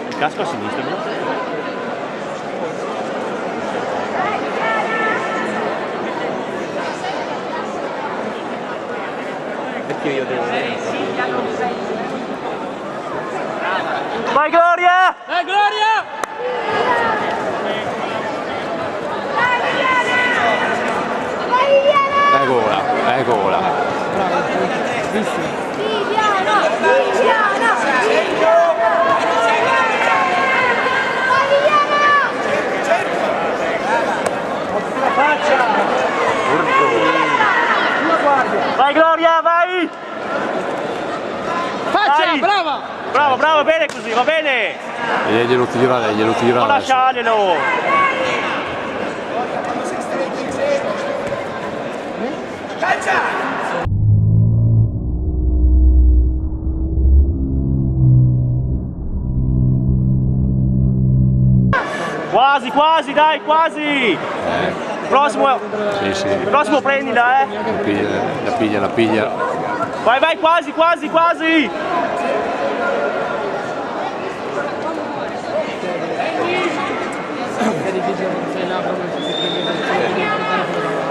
Il casco a sinistra, no? Perché io devo... Vai Gloria! Vai Gloria! Eccola, eccola. Viviana! Viviana! Vai Gloria, vai! Faccia, Vai. brava! Bravo, bravo, bene così, va bene! E glielo tira, glielo tira. Non lasciarglielo! Quasi, quasi, dai, quasi! Prossimo, Sì, sì. prossimo prendila, eh! La piglia. Vai, vai, quasi, quasi, quasi!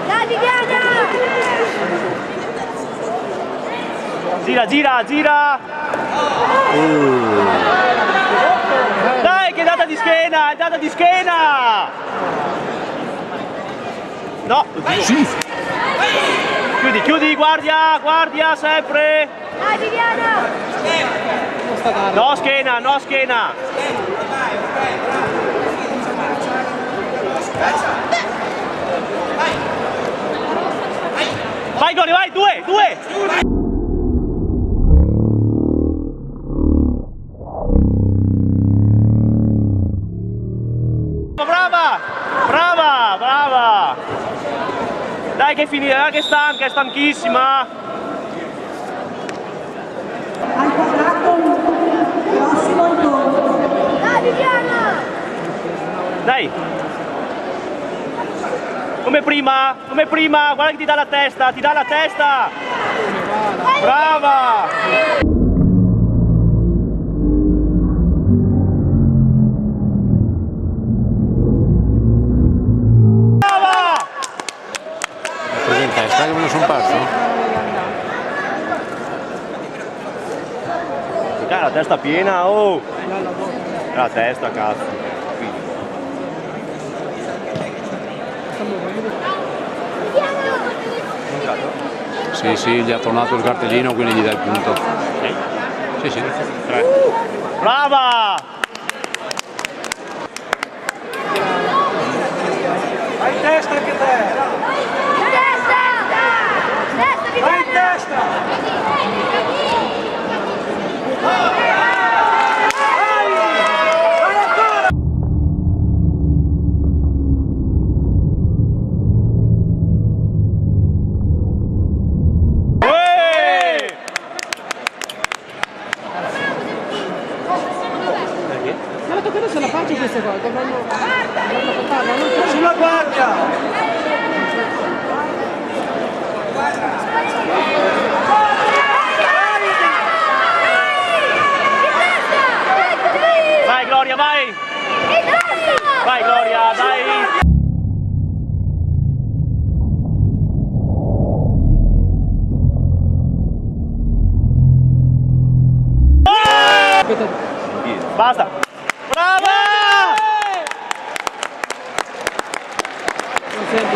Dai Viviana! Gira, gira, gira! Dai, che è data di schiena, è data di schiena! No! Sì. Chiudi, chiudi, guardia, guardia, sempre! Dai Viviana! No schiena, no schiena! Vai Gloria, vai, due, due! Brava, brava, brava! Dai che finirà, che è stanca, è stanchissima! Al quadrato, prossimo incontro. Dai Viviana! Dai! Come prima, guarda che ti dà la testa, ti dà la testa! Brava! Brava! Ho preso in testa che me ne sono perso? La testa piena, oh! La testa, cazzo! Sì, sì, gli ha tornato il cartellino, quindi gli dà il punto. Sì, sì. Brava! Vai in testa anche te! Testa! Testa Viviana! Vai in testa! Ma tocca adesso la faccio queste cose, dovranno portarla, non Sulla guardia! Vai Gloria, vai! Vai Gloria, dai! Basta! Brava!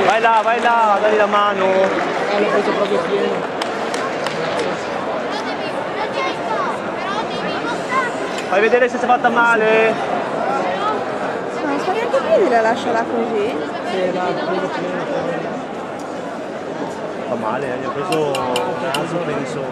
Vai là, dai la mano! l'ho preso proprio pieno. Fai vedere se si è fatta male! Non sta neanche piedi, la lascia là così. Sì, l'ha preso pieno. Fa male, gli ho preso un naso penso.